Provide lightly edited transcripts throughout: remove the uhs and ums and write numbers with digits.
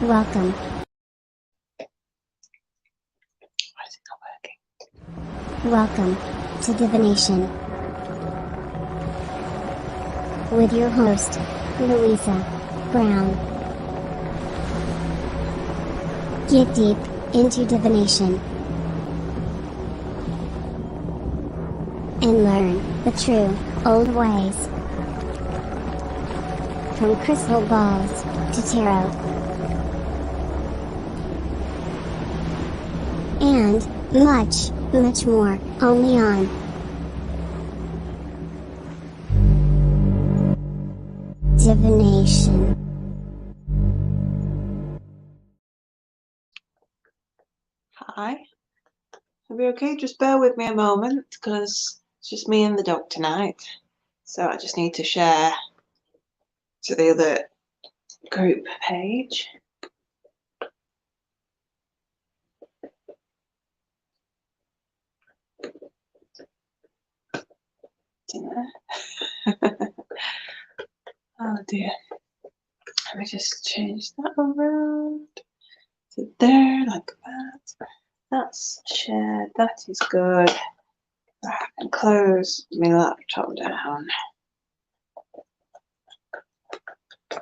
Welcome. Why is it not working? Welcome to Divination with your host, Louisa Brown. Get deep into divination and learn the true old ways. From crystal balls to tarot and much more, only on Divination. Hi. Are we okay? Just bear with me a moment because it's just me and the dog tonight. So I just need to share to the other group page. Oh dear. Let me just change that around to there, like that. That's shared. That is good. Right, and close my laptop down.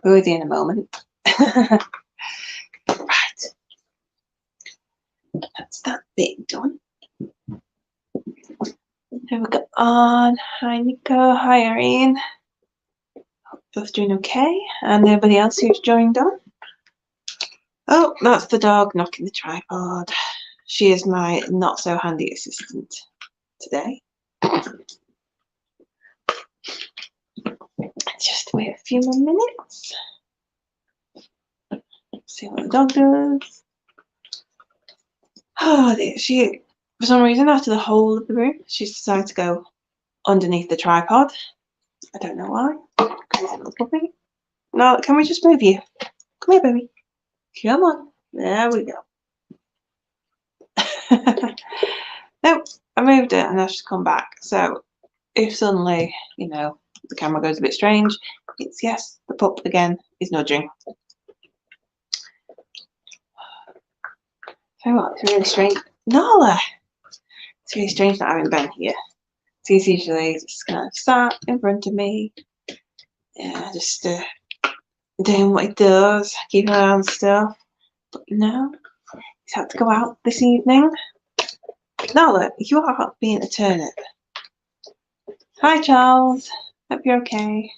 Be with you in a moment. Right. That's that bit done. Then we go on. Hi Nico. Hi Irene. Hope you're both doing okay. And everybody else who's joined on. Oh, that's the dog knocking the tripod. She is my not so handy assistant today. Just wait a few more minutes. See what the dog does. Oh, she, for some reason, after the whole of the room, she's decided to go underneath the tripod. I don't know why. Crazy little puppy. No, can we just move you? Come here, baby. Come on. There we go. Nope, I moved it and now she's come back. So if suddenly, you know, the camera goes a bit strange, it's yes, the pup again is nudging. So what? It's really strange. Nala! It's really strange not having Ben here. He's usually just kind of sat in front of me. Yeah, just doing what he does, keeping an eye on stuff. But no, he's had to go out this evening. Nala, you are being a turnip. Hi, Charles. Hope you're okay.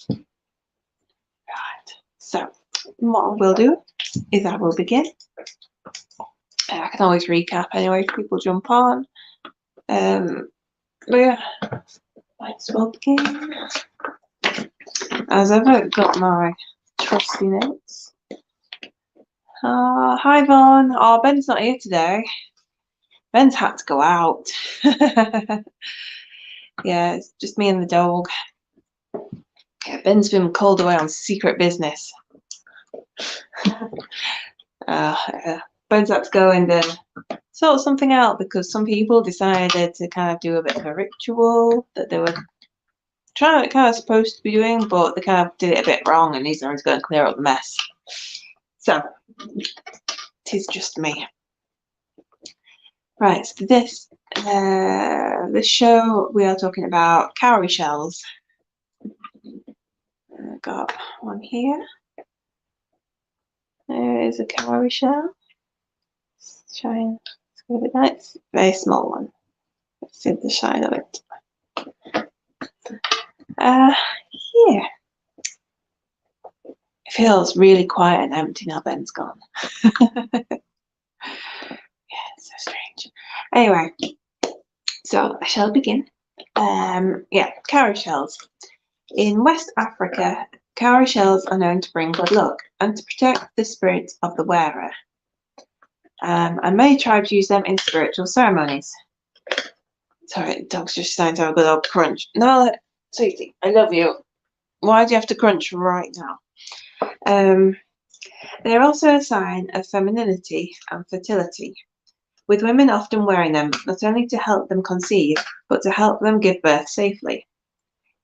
Right. So, what I will do is I will begin. I can always recap anyway if people jump on. But yeah, might as well begin. As ever, got my trusty notes. Hi, Vaughn. Oh, Ben's not here today. Ben's had to go out. Yeah, it's just me and the dog. Yeah, Ben's been called away on secret business. Ben's had to go and sort something out because some people decided to kind of do a bit of a ritual that they were kind of supposed to be doing, but they kind of did it a bit wrong, and he's always going to clear up the mess. So, it is just me. Right, so this show we are talking about cowrie shells. I've got one here. There is a cowrie shell. Let's try and give it that. It's a very small one. Let's see the shine of it. Here. It feels really quiet and empty now Ben's gone. Yeah, it's so strange. Anyway, so I shall begin. Yeah, cowrie shells. In West Africa, cowrie shells are known to bring good luck and to protect the spirit of the wearer. And many tribes use them in spiritual ceremonies. Sorry, the dog's just starting to have a good old crunch. No, sweetie, I love you. Why do you have to crunch right now? They're also a sign of femininity and fertility, with women often wearing them not only to help them conceive, but to help them give birth safely.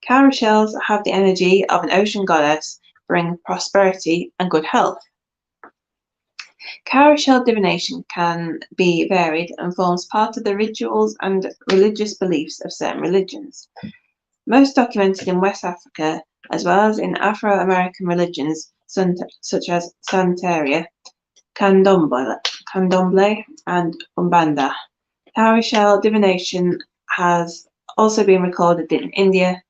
Cowrie shells have the energy of an ocean goddess bring prosperity and good health. Cowrie shell divination can be varied and forms part of the rituals and religious beliefs of certain religions. Most documented in West Africa, as well as in Afro-American religions such as Santeria, Candomblé, and Umbanda. Cowrie shell divination has also been recorded in India.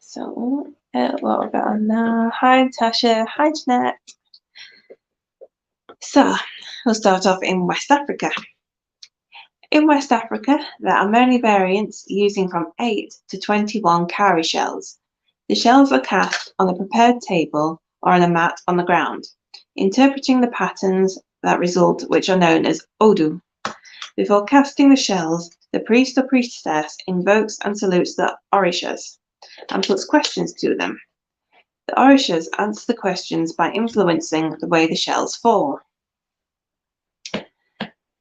So, what we've got on now? Hi, Tasha. Hi, Jeanette. So, we'll start off in West Africa. In West Africa, there are many variants using from 8 to 21 cowrie shells. The shells are cast on a prepared table or on a mat on the ground, interpreting the patterns that result, which are known as odu. Before casting the shells, the priest or priestess invokes and salutes the orishas and puts questions to them. The orishas answer the questions by influencing the way the shells fall.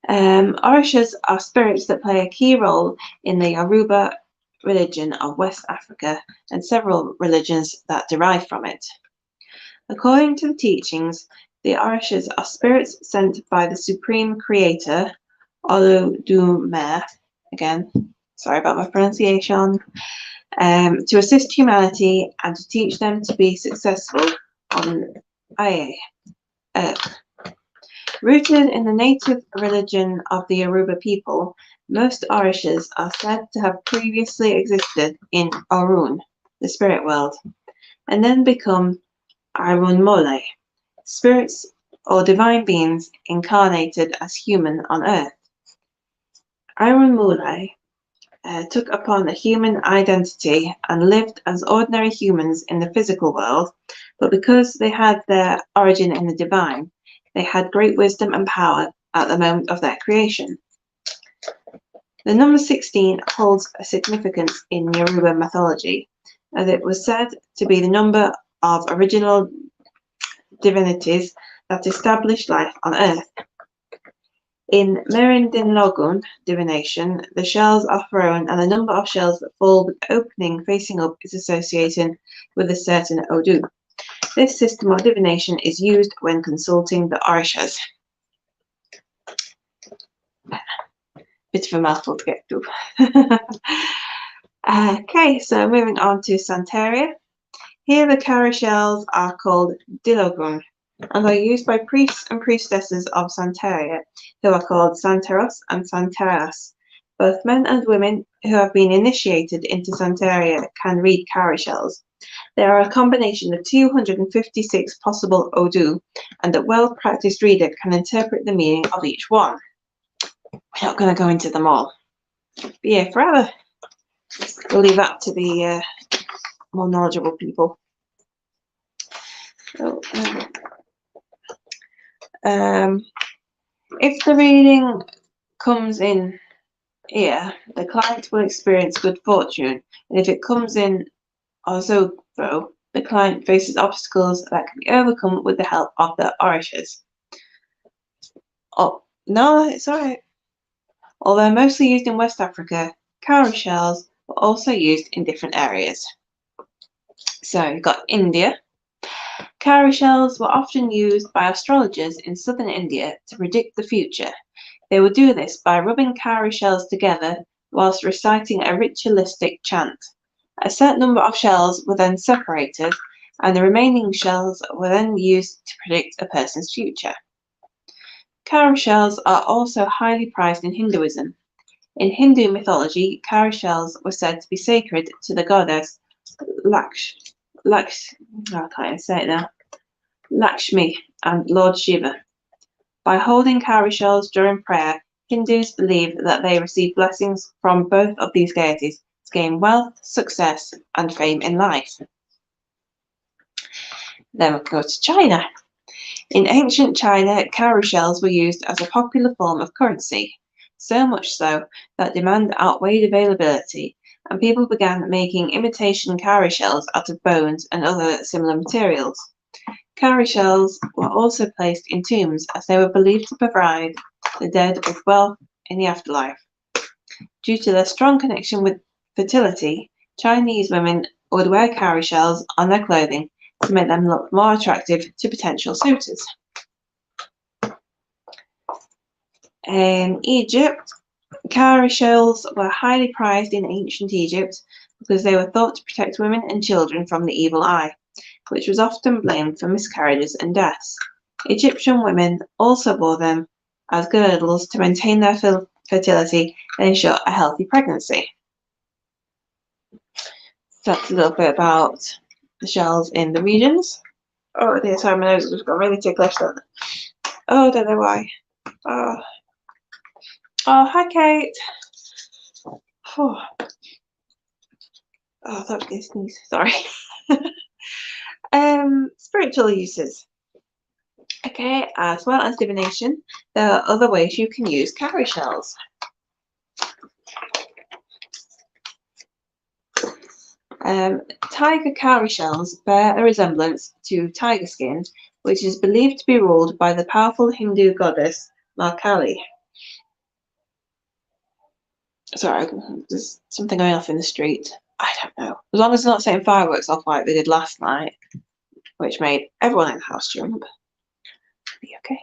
Orishas are spirits that play a key role in the Yoruba religion of West Africa and several religions that derive from it. According to the teachings, the orishas are spirits sent by the Supreme Creator, Olodumare, again, sorry about my pronunciation, to assist humanity and to teach them to be successful on Earth. Rooted in the native religion of the Yoruba people, most orishas are said to have previously existed in Orun, the spirit world, and then become Arunmole, spirits or divine beings incarnated as human on Earth. Arunmole took upon a human identity and lived as ordinary humans in the physical world, but because they had their origin in the divine, they had great wisdom and power at the moment of their creation. The number 16 holds a significance in Yoruba mythology, as it was said to be the number of original divinities that established life on Earth. In Merindinlogun divination, the shells are thrown and the number of shells that fall with opening facing up is associated with a certain odu. This system of divination is used when consulting the orishas. Bit of a mouthful to get through. Okay, so moving on to Santeria. Here the cowrie shells are called dilogun and are used by priests and priestesses of Santeria, who are called Santeros and Santeras. Both men and women who have been initiated into Santeria can read cowrie shells. There are a combination of 256 possible odu, and a well-practiced reader can interpret the meaning of each one. We're not going to go into them all. Be here forever. We'll leave that to the more knowledgeable people. So, if the reading comes in here, the client will experience good fortune, and if it comes in also though, the client faces obstacles that can be overcome with the help of the orishas. Oh, no, it's alright. Although mostly used in West Africa, cowrie shells were also used in different areas. So you've got India. Cowrie shells were often used by astrologers in southern India to predict the future. They would do this by rubbing cowrie shells together whilst reciting a ritualistic chant. A set number of shells were then separated, and the remaining shells were then used to predict a person's future. Cowrie shells are also highly prized in Hinduism. In Hindu mythology, cowrie shells were said to be sacred to the goddess Lakshmi and Lord Shiva. By holding cowrie shells during prayer, Hindus believe that they receive blessings from both of these deities to gain wealth, success, and fame in life. Then we go to China. In ancient China, cowrie shells were used as a popular form of currency, so much so that demand outweighed availability, and people began making imitation cowrie shells out of bones and other similar materials. Cowrie shells were also placed in tombs as they were believed to provide the dead with wealth in the afterlife. Due to their strong connection with fertility, Chinese women would wear cowrie shells on their clothing to make them look more attractive to potential suitors. In Egypt, cowrie shells were highly prized in ancient Egypt because they were thought to protect women and children from the evil eye, which was often blamed for miscarriages and deaths. Egyptian women also wore them as girdles to maintain their fertility and ensure a healthy pregnancy. So that's a little bit about the shells in the regions. Oh dear, sorry, my nose has just got really ticklish. Oh, don't know why. Oh, hi Kate. Oh, I thought I was going to sneeze. Sorry. Spiritual uses. Okay, as well as divination, there are other ways you can use cowrie shells. Tiger cowrie shells bear a resemblance to tiger skin, which is believed to be ruled by the powerful Hindu goddess Kali. Sorry, there's something going off in the street. I don't know. As long as it's not setting fireworks off like they did last night, which made everyone in the house jump. Be okay.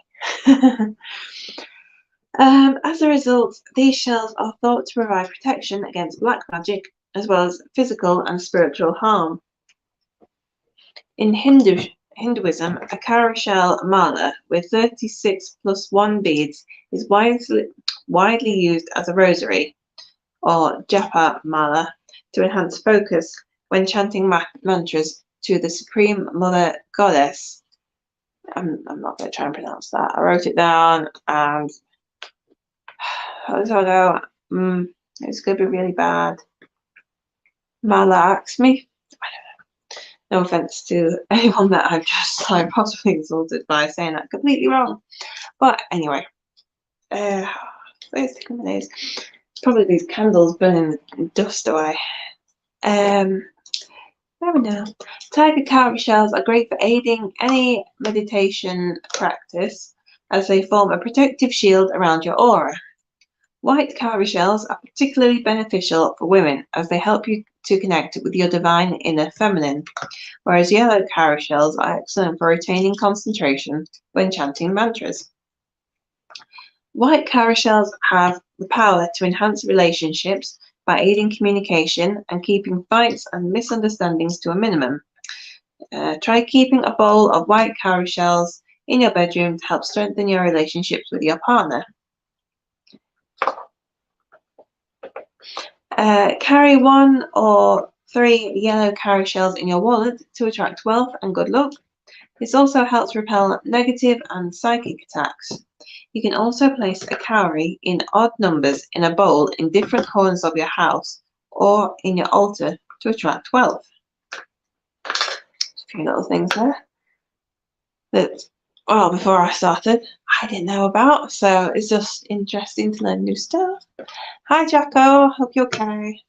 As a result, these shells are thought to provide protection against black magic, as well as physical and spiritual harm. In Hinduism, a cowrie shell mala with 36 plus 1 beads is widely used as a rosary, or japa mala, to enhance focus when chanting mantras to the Supreme Mother Goddess. I'm not going to try and pronounce that. I wrote it down and I don't know. It's going to be really bad. Malaxmi. I don't know. No offense to anyone that I've just possibly insulted by saying that completely wrong. But anyway, where's the companies? Probably these candles burning the dust away. There we go. Tiger cowrie shells are great for aiding any meditation practice, as they form a protective shield around your aura. White cowrie shells are particularly beneficial for women, as they help you to connect with your divine inner feminine, whereas yellow cowrie shells are excellent for retaining concentration when chanting mantras. White cowrie shells have the power to enhance relationships by aiding communication and keeping fights and misunderstandings to a minimum. Try keeping a bowl of white cowrie shells in your bedroom to help strengthen your relationships with your partner. Carry 1 or 3 yellow cowrie shells in your wallet to attract wealth and good luck. This also helps repel negative and psychic attacks. You can also place a cowrie in odd numbers in a bowl in different corners of your house or in your altar to attract wealth. A few little things there that, well, before I started, I didn't know about, so it's just interesting to learn new stuff. Hi Jacko, hope you're okay.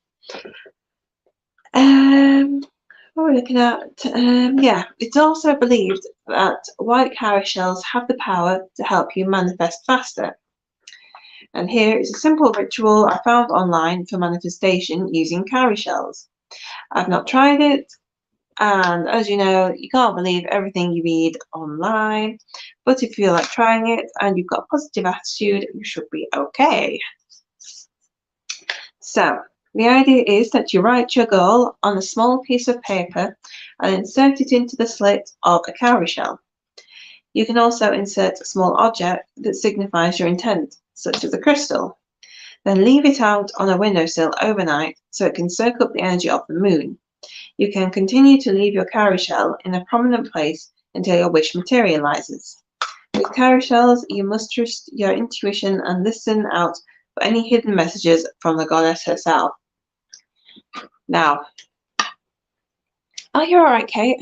What are we looking at? Yeah, it's also believed that white cowrie shells have the power to help you manifest faster. And here is a simple ritual I found online for manifestation using cowrie shells. I've not tried it, and as you know, you can't believe everything you read online, but if you feel like trying it and you've got a positive attitude, you should be okay. So, the idea is that you write your goal on a small piece of paper and insert it into the slit of a cowrie shell. You can also insert a small object that signifies your intent, such as a crystal. Then leave it out on a windowsill overnight so it can soak up the energy of the moon. You can continue to leave your cowrie shell in a prominent place until your wish materializes. With cowrie shells, you must trust your intuition and listen out for any hidden messages from the goddess herself. Now, oh, you're all right, Kate.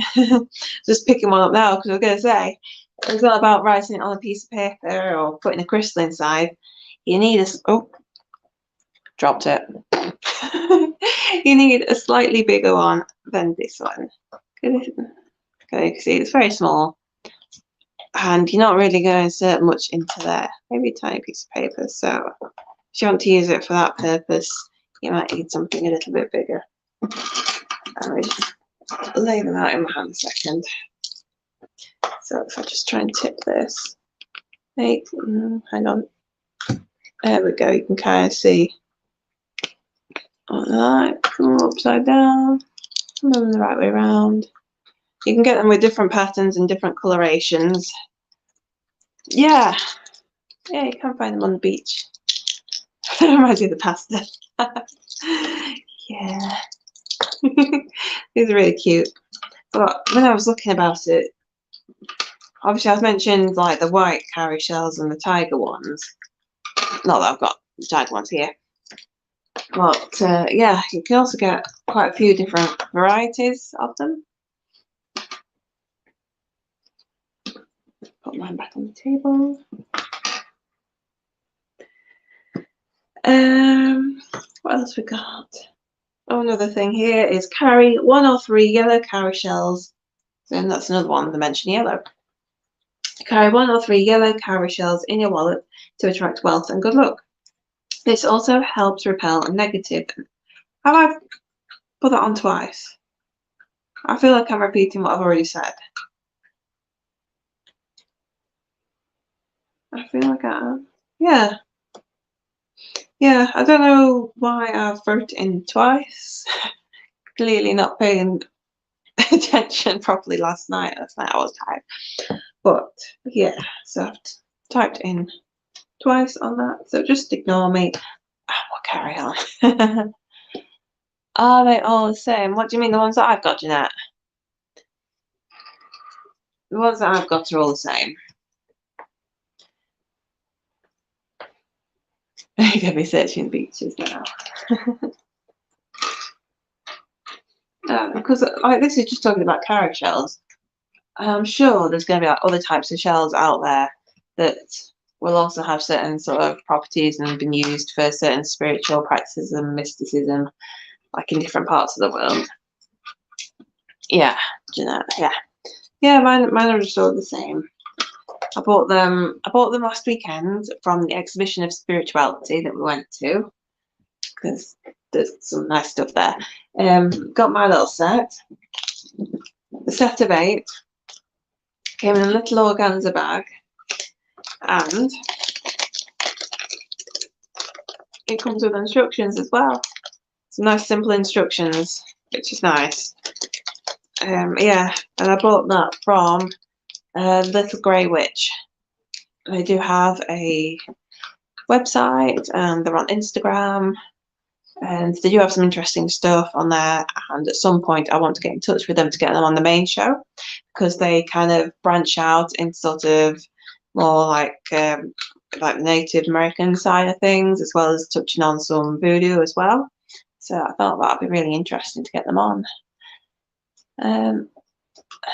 Just picking one up now because I was going to say, it's not about writing it on a piece of paper or putting a crystal inside. You need a, oh, dropped it. You need a slightly bigger one than this one. Okay, you can see it's very small. And you're not really going to insert much into there. Maybe a tiny piece of paper. So if you want to use it for that purpose, you might need something a little bit bigger. And we just lay them out in my hand a second. So if I just try and tip this, hang on. There we go. You can kind of see. Like that. Come upside down. Come them the right way around. You can get them with different patterns and different colorations. Yeah. Yeah, you can find them on the beach. Reminds me of the pasta. Yeah. These are really cute. But when I was looking about it, obviously I've mentioned like the white cowrie shells and the tiger ones. Not that I've got the tiger ones here. But yeah, you can also get quite a few different varieties of them. Put mine back on the table. What else we got? Oh, another thing here is carry 1 or 3 yellow cowrie shells. And that's another one, the mention yellow. Carry 1 or 3 yellow cowrie shells in your wallet to attract wealth and good luck. This also helps repel a negative. Have I put that on twice? I feel like I'm repeating what I've already said. I feel like I am. Yeah. Yeah, I don't know why I've wrote it in twice. Clearly not paying attention properly last night. Last night I was tired. But yeah, so I've typed in twice on that. So just ignore me. We'll carry on. Are they all the same? What do you mean, the ones that I've got, Jeanette? The ones that I've got are all the same. You're going to be searching beaches now. Because like this is just talking about cowrie shells. I'm sure there's going to be like other types of shells out there that will also have certain sort of properties and been used for certain spiritual practices and mysticism, like in different parts of the world. Yeah, Jeanette, yeah, mine are just all the same. I bought them last weekend from the exhibition of spirituality that we went to, because there's some nice stuff there. Got my little set. The set of 8 came in a little organza bag, and it comes with instructions as well. Some nice simple instructions, which is nice. Yeah, and I bought that from Little Grey Witch. They do have a website and they're on Instagram, and they do have some interesting stuff on there. And at some point I want to get in touch with them to get them on the main show, because they kind of branch out in sort of more like the Native American side of things, as well as touching on some voodoo as well. So I thought that would be really interesting to get them on.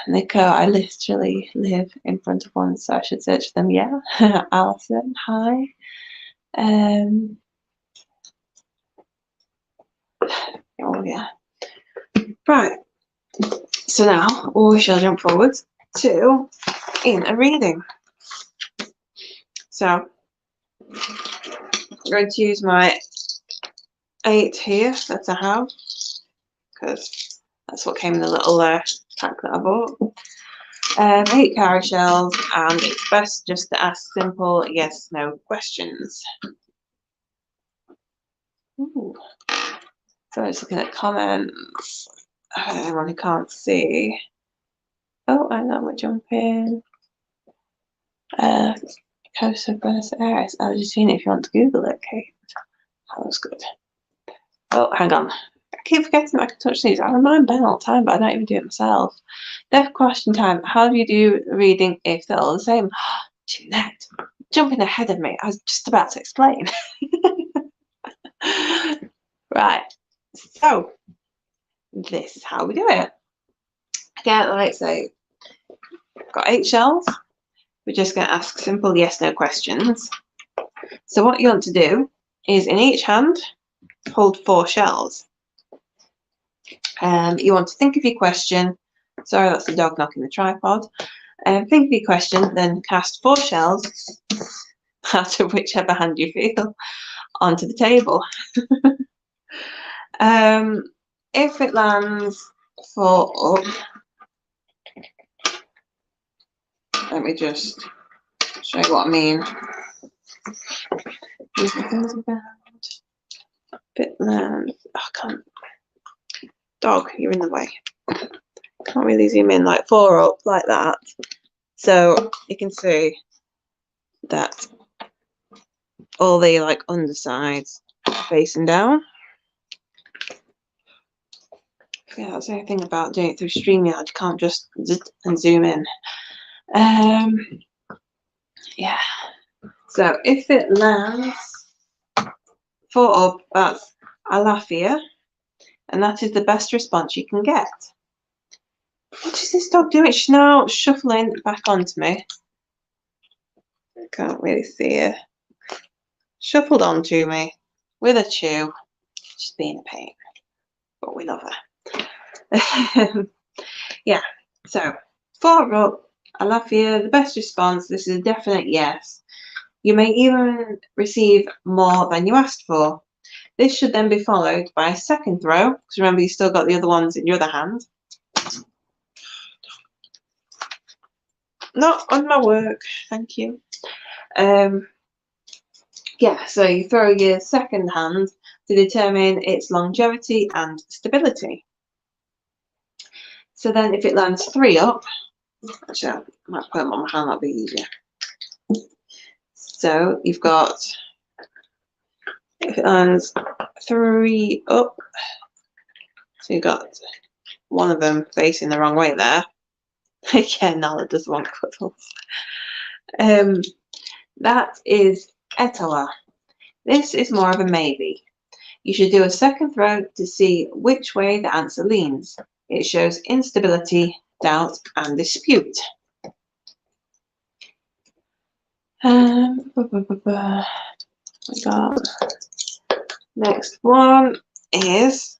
Nico, I literally live in front of one, so I should search them. Yeah. Alison, hi. Oh yeah. Right. So now we shall jump forward to inner reading. So I'm going to use my 8 here that I have, because that's what came in the little pack that I bought. 8 cowrie shells, and it's best just to ask simple yes/no questions. Ooh. So I'm just looking at comments. Anyone who can't see. Oh, I know we're jumping. Coast of Buenos Aires. Argentina, if you want to Google it, Kate. That was good. Oh, hang on. I keep forgetting I can touch these. I remind Ben all the time, but I don't even do it myself. Never question time. How do you do reading if they're all the same? Jeanette, jumping ahead of me. I was just about to explain. Right. So, this is how we do it. Again, like I say, I've got 8 shells. We're just going to ask simple yes/no questions. So what you want to do is, in each hand, hold 4 shells. You want to think of your question. Sorry, that's the dog knocking the tripod. Think of your question, then cast 4 shells out of whichever hand you feel onto the table. if it lands 4 up, let me just show you what I mean. Move my things around. If it lands, I can't. Dog, you're in the way. Can't really zoom in, like 4 up like that. So you can see that all the like undersides are facing down. Yeah, that's the only thing about doing it through StreamYard. You can't just zit and zoom in. Yeah. So if it lands 4 up, that's Alafia, and that is the best response you can get. What is this dog doing? She's now shuffling back onto me. I can't really see her. Shuffled onto me with a chew. She's being a pain, but we love her. Yeah, so 4 up, Alafia, the best response. This is a definite yes. You may even receive more than you asked for. This should then be followed by a second throw, because remember you still got the other ones in your other hand. Not on my work, thank you. Yeah, so you throw your second hand to determine its longevity and stability. So then if it lands 3 up, actually I might put them on my hand, that'll be easier. So you've got, if it lands 3 up, so you've got one of them facing the wrong way there. Yeah, Nala does want cuddles. That is Etala. This is more of a maybe. You should do a second throw to see which way the answer leans. It shows instability, doubt, and dispute. We got next one is,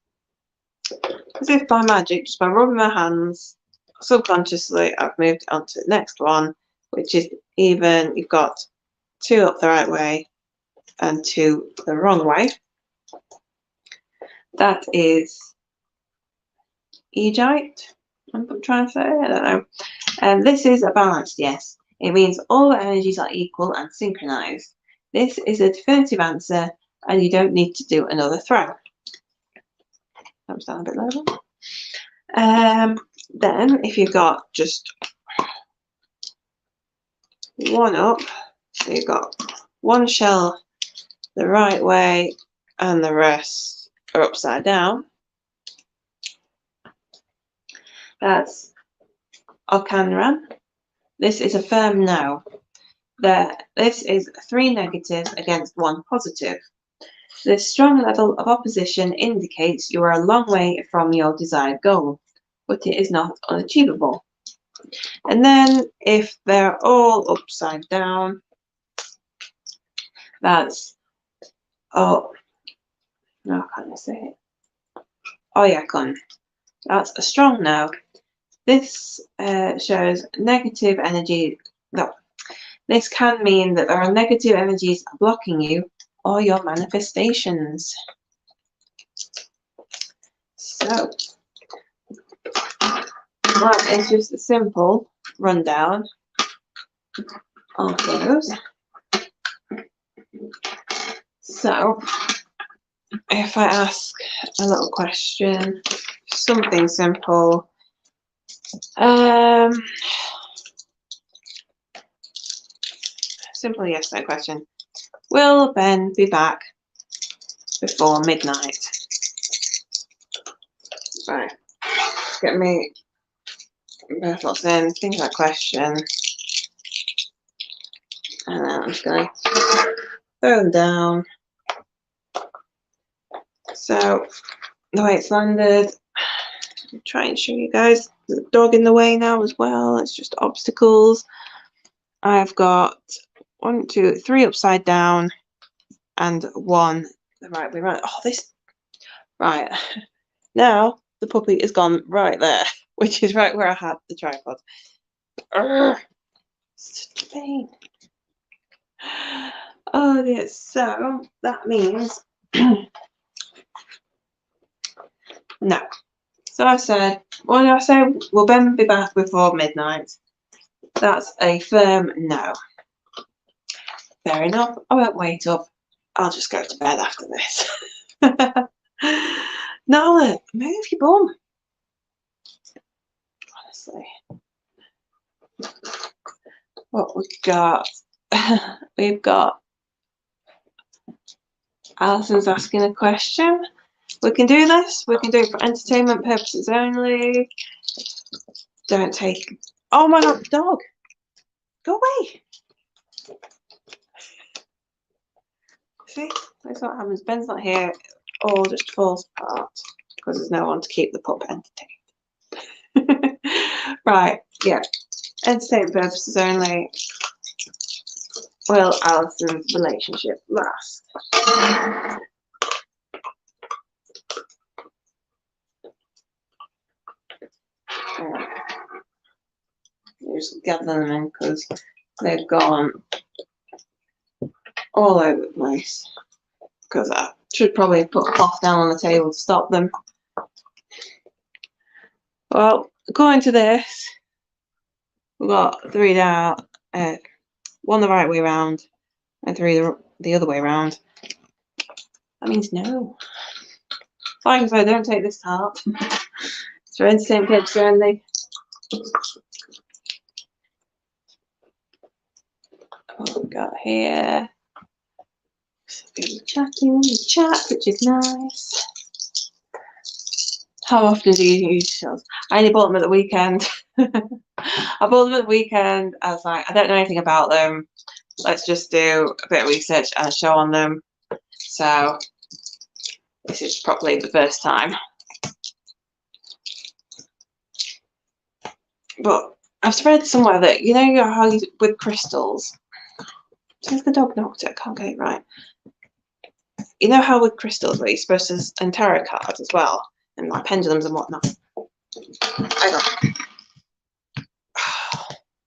as if by magic, just by rubbing my hands, subconsciously I've moved on to the next one, which is even. You've got 2 up the right way and 2 the wrong way. That is Aegite, I'm trying to say, I don't know. And this is a balanced yes. It means all the energies are equal and synchronized. This is a definitive answer, and you don't need to do another throw. Comes down a bit lower. Then, if you've got just 1 up, so you've got 1 shell the right way, and the rest are upside down. That's Okanran. This is a firm no. This is 3 negatives against 1 positive. This strong level of opposition indicates you are a long way from your desired goal, but it is not unachievable. And then if they're all upside down, that's, oh, no, can't I say it? Oyakon. That's a strong no. This shows negative energy. No, this can mean that there are negative energies blocking you or your manifestations. So that is just a simple rundown of those. So if I ask a little question, something simple, simple yes no question. Will Ben be back before midnight? Right, get me both lots in, think of that question, and then I'm just going to throw them down. So the way it's landed, I'll try and show you guys the dog in the way now as well. It's just obstacles. I've got 1, 2, 3 upside down and 1 the right way around. Oh, this right now the puppy is gone right there, which is right where I had the tripod. Such a pain. Oh yes, so that means No. So I said, when I say will Ben be back before midnight? That's a firm no. Fair enough. I won't wait up. I'll just go to bed after this. Nola, move your bum. Honestly. What we've got. We've got Alison's asking a question. We can do this. We can do it for entertainment purposes only. Don't take. Oh my god, dog. Go away. See, that's what happens. Ben's not here. All just falls apart because there's no one to keep the pup entertained. Right, yeah. Entertainment purposes only. Will Alison's relationship last? Just gather them in because they've gone all over the place. Because I should probably put a cloth down on the table to stop them. Well, according to this, we've got 3 down, 1 the right way around, and 3 the other way around. That means no. Like I said, don't take this to heart. It's for entertainment purposes only. What we got here? Chatting in the chat, which is nice. How often do you use shells? I only bought them at the weekend. I bought them at the weekend. I was like, I don't know anything about them. Let's just do a bit of research and a show on them. So this is probably the first time. But I've read somewhere that, you know how you, with crystals. Since the dog knocked it, I can't get it right. You know how with crystals where you're supposed to, and tarot cards as well, and like pendulums and whatnot. Hang on.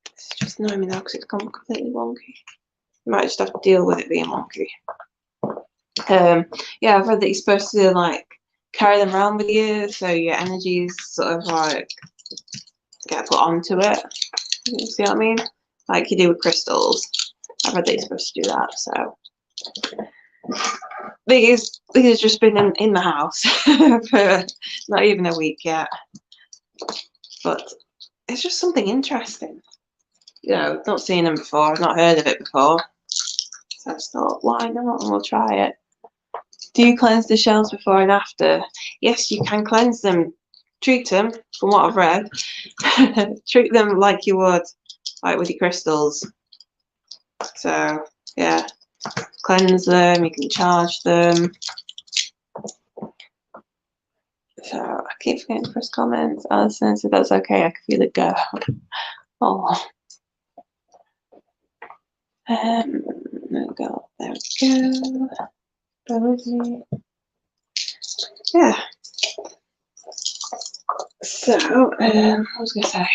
It's just annoying me now because it's gone completely wonky. You might just have to deal with it being wonky. Yeah, I've read that you're supposed to like carry them around with you, so your energies sort of like get put onto it. You see what I mean? Like you do with crystals. I've read that you're supposed to do that. So these have just been in the house for not even a week yet, but it's just something interesting. You know, not seen them before. I've not heard of it before. So I just thought, why not? And we'll try it. Do you cleanse the shells before and after? Yes, you can cleanse them. Treat them, from what I've read, treat them like you would, like with your crystals. So, yeah, cleanse them, you can charge them. So, I keep forgetting to press comments. Alison said that's okay, I can feel it go. Oh. There we go. There we go. Where was he? Yeah. So, I was going to say,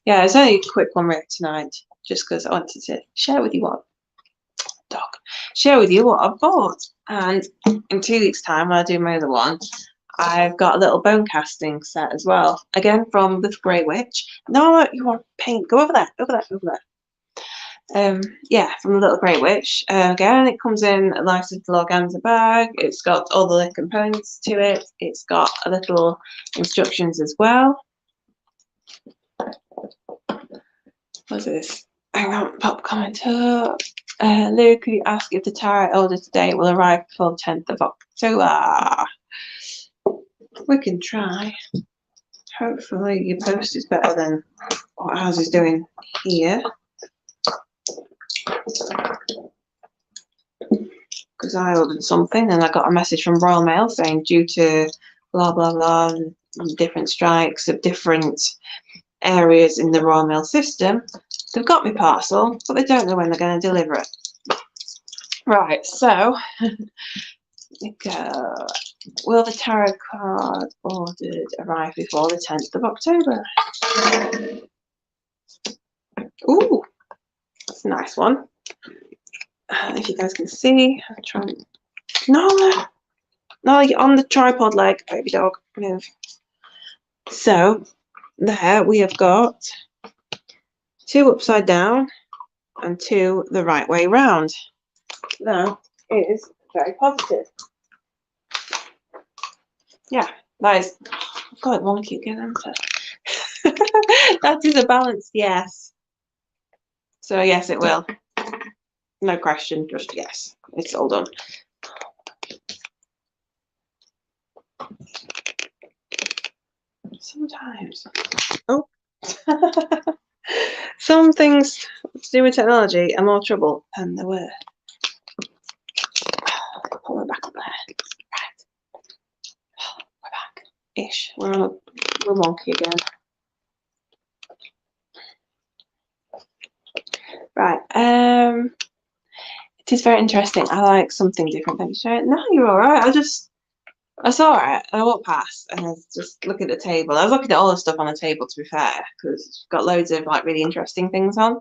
yeah, it's only a quick one really tonight, just because I wanted to share with you what I've bought. And in 2 weeks' time, when I do my other one, I've got a little bone casting set as well. Again, from the Grey Witch. No, you want paint? Go over there, over there, over there. Yeah, from the Little Grey Witch. Again, it comes in a nice little organza bag. It's got all the components to it. It's got a little instructions as well. What's this? Hang on, pop comment up. Lou, could you ask if the tarot order today will arrive before the 10th of October? We can try. Hopefully your post is better than what ours is doing here. Because I ordered something and I got a message from Royal Mail saying due to blah blah blah different strikes of different areas in the Royal Mail system, they've got my parcel but they don't know when they're going to deliver it. Right, so will the tarot card ordered arrive before the 10th of October? Ooh, that's a nice one. If you guys can see, I'll try and... No! No, you're on the tripod leg, baby dog. Move. So there we have got 2 upside down and 2 the right way round. That is very positive. Yeah, that is. I've got it wonky again, haven't I? That is a balanced yes. So yes, it will. No question, just yes. It's all done. Sometimes. Oh. Some things to do with technology are more trouble than there were. Pull it back up there. Right. We're back. Ish. We're wonky again. Right. It is very interesting. I like something different. Thank you. No, you're all right. I saw it and I walked past and I was just looking at the table. I was looking at all the stuff on the table, to be fair, because it's got loads of like really interesting things on.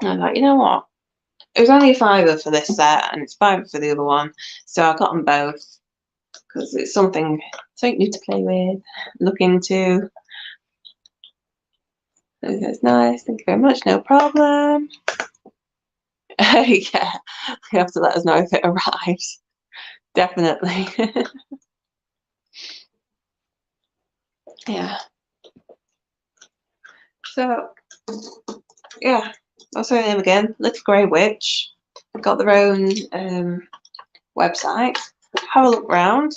And I was like, you know what? It was only a £5 for this set and it's £5 for the other one. So I got them both because it's something new to play with, look into. That's nice. Thank you very much. No problem. Yeah, you have to let us know if it arrives. Definitely. Yeah. So, yeah, I'll say the name again. Little Grey Witch. Got their own website. Have a look round.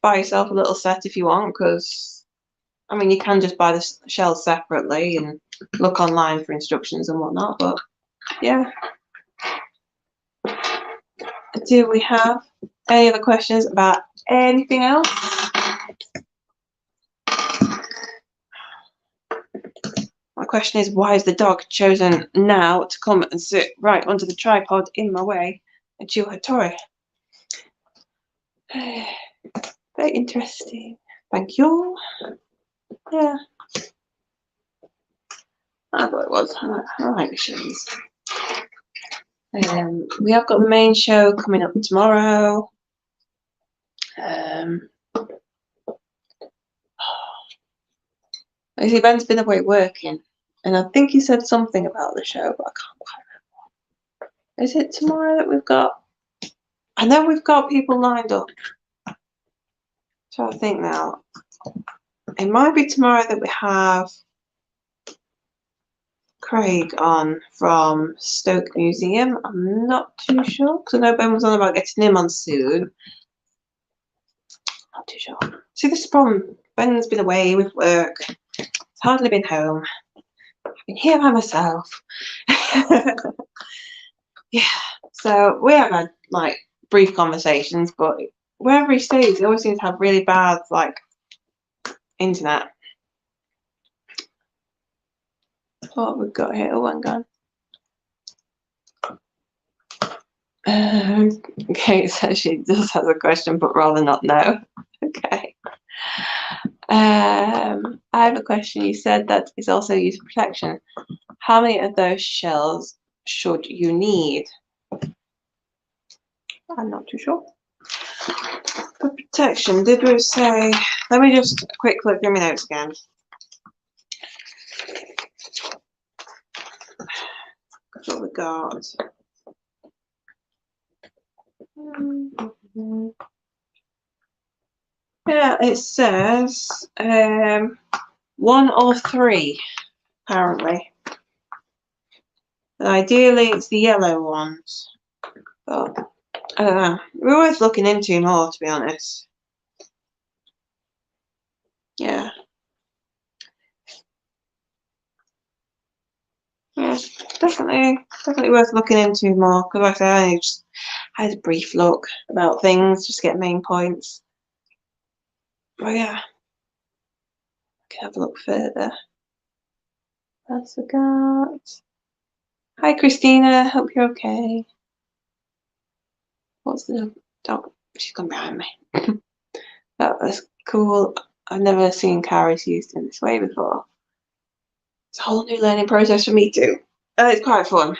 Buy yourself a little set if you want, because I mean you can just buy the shells separately and look online for instructions and whatnot. But yeah. Do we have any other questions about anything else? My question is, why is the dog chosen now to come and sit right under the tripod in my way and chew her toy? Very interesting. Thank you. Yeah. I thought it was. I like the shows. We have got the main show coming up tomorrow. I see Ben's been away working, and I think he said something about the show, but I can't quite remember. Is it tomorrow that we've got? I know we've got people lined up. So I think now it might be tomorrow that we have Craig on from Stoke Museum. I'm not too sure because I know Ben was on about getting him on soon. Not too sure. See, this is the problem. Ben's been away with work. He's hardly been home. I've been here by myself. Yeah. So we have had like brief conversations, but wherever he stays, he always seems to have really bad like internet. What we've got here? Oh, hang on. Okay, so she just has a question, but rather not know. Okay. I have a question. You said that is also used for protection. How many of those shells should you need? I'm not too sure. For protection, did we say? Let me just quick look through my notes again. That's what we got. Yeah, it says 1 or 3, apparently. And ideally, it's the yellow ones. But I don't know. We're worth looking into more, to be honest. Yeah. Yeah, definitely worth looking into more. Because like I said, I only just had a brief look about things, just to get main points. But yeah, I can have a look further. That's we got. Hi, Christina. Hope you're okay. What's the dog? She's gone behind me. That was cool. I've never seen cowries used in this way before. It's a whole new learning process for me too. It's quite fun.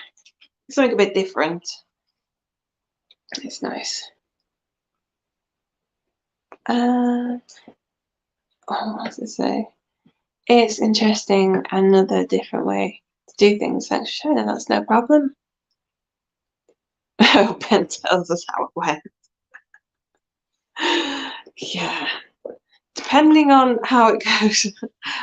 It's something a bit different. It's nice. what does it say? It's interesting, another different way to do things. Thanks for sharing. That's no problem. Oh, Ben tells us how it went. Yeah. Depending on how it goes,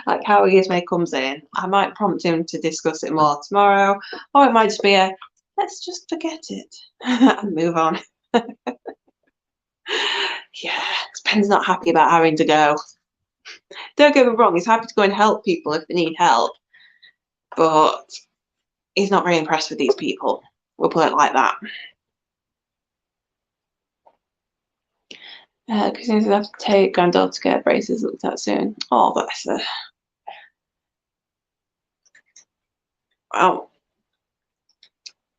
like how his mate comes in, I might prompt him to discuss it more tomorrow, or it might just be a let's just forget it and move on. Yeah, Ben's not happy about having to go. Don't get me wrong, he's happy to go and help people if they need help, but he's not very impressed with these people. We'll put it like that. Christine's gonna have to take granddaughter to get braces looked at soon. Oh, bless her. Well,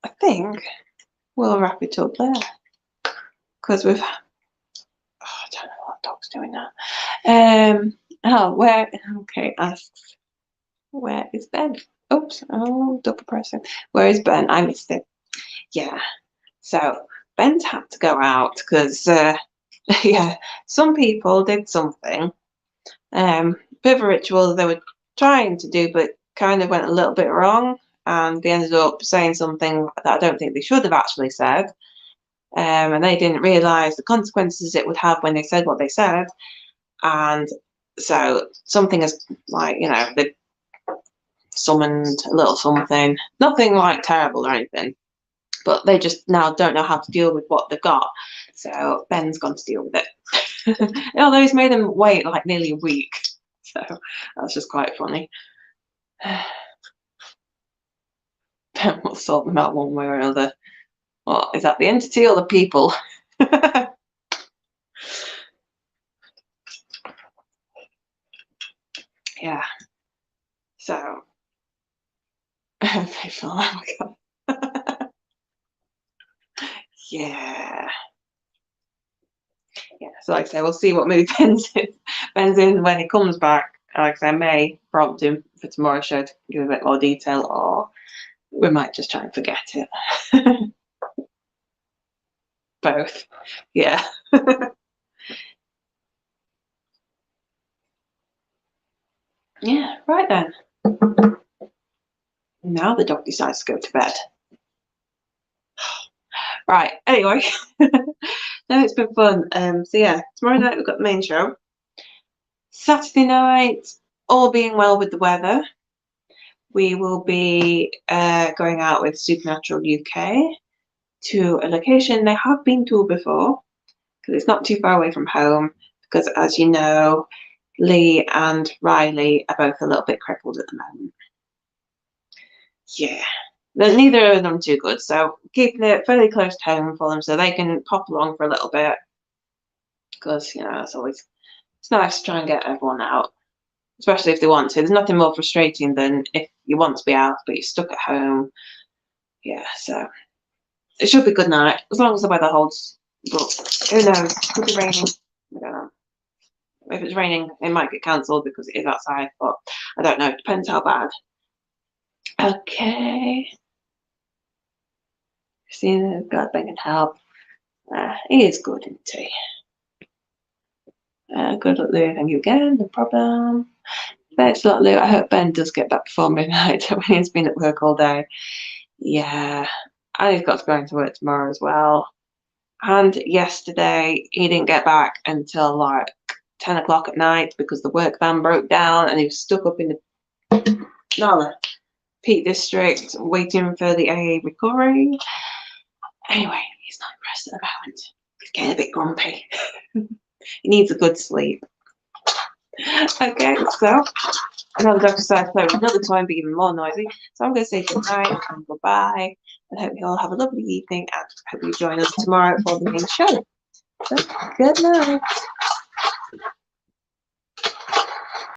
I think we'll wrap it up there because we've. I don't know what dog's doing now. Where? Okay, asks. Where is Ben? Oops. Oh, double pressing. Where is Ben? I missed it. Yeah. So Ben's had to go out because, yeah, some people did something. Bit of a ritual they were trying to do, but kind of went a little bit wrong, and they ended up saying something that I don't think they should have actually said. And they didn't realise the consequences it would have when they said what they said. And so something is like, they summoned a little something, nothing like terrible or anything, but they just now don't know how to deal with what they've got. So Ben's gone to deal with it. Although he's made them wait like nearly a week. So that's just quite funny. Ben will sort them out one way or another. Well, is that the entity or the people? Yeah. So, oh my god. Yeah. Yeah. So, like I say, we'll see what mood Ben's in when he comes back. Like I say, I may prompt him for tomorrow's show to give a bit more detail, or we might just try and forget it. Both. Yeah. Yeah. Right then. Now the dog decides to go to bed. Right. Anyway. No, it's been fun. So yeah, tomorrow night we've got the main show. Saturday night, all being well with the weather, we will be going out with Supernatural UK to a location they have been to before, because it's not too far away from home, because as you know, Lee and Riley are both a little bit crippled at the moment. Yeah. Neither of them too good, so keeping it fairly close to home for them so they can pop along for a little bit, because it's nice to try and get everyone out, especially if they want to. There's nothing more frustrating than if you want to be out but you're stuck at home. Yeah, so it should be a good night as long as the weather holds, but who knows, could be raining. I don't know. If it's raining it might get cancelled because it is outside, but I don't know, it depends how bad. Okay. Christina, God, Ben can help. He is good, isn't he? Good luck, Lou. Thank you again. No problem. Thanks a lot, Lou. I hope Ben does get back before midnight when he's been at work all day. Yeah. And he's got to go into work tomorrow as well. And yesterday, he didn't get back until like 10 o'clock at night because the work van broke down and he was stuck up in the Peak District waiting for the AA recovery. Anyway, he's not impressed at the moment. He's getting a bit grumpy. He needs a good sleep. Okay, so another dog decided to play with another toy and be even more noisy. So I'm going to say good night and goodbye. And hope you all have a lovely evening and hope you join us tomorrow for the main show. So, good night.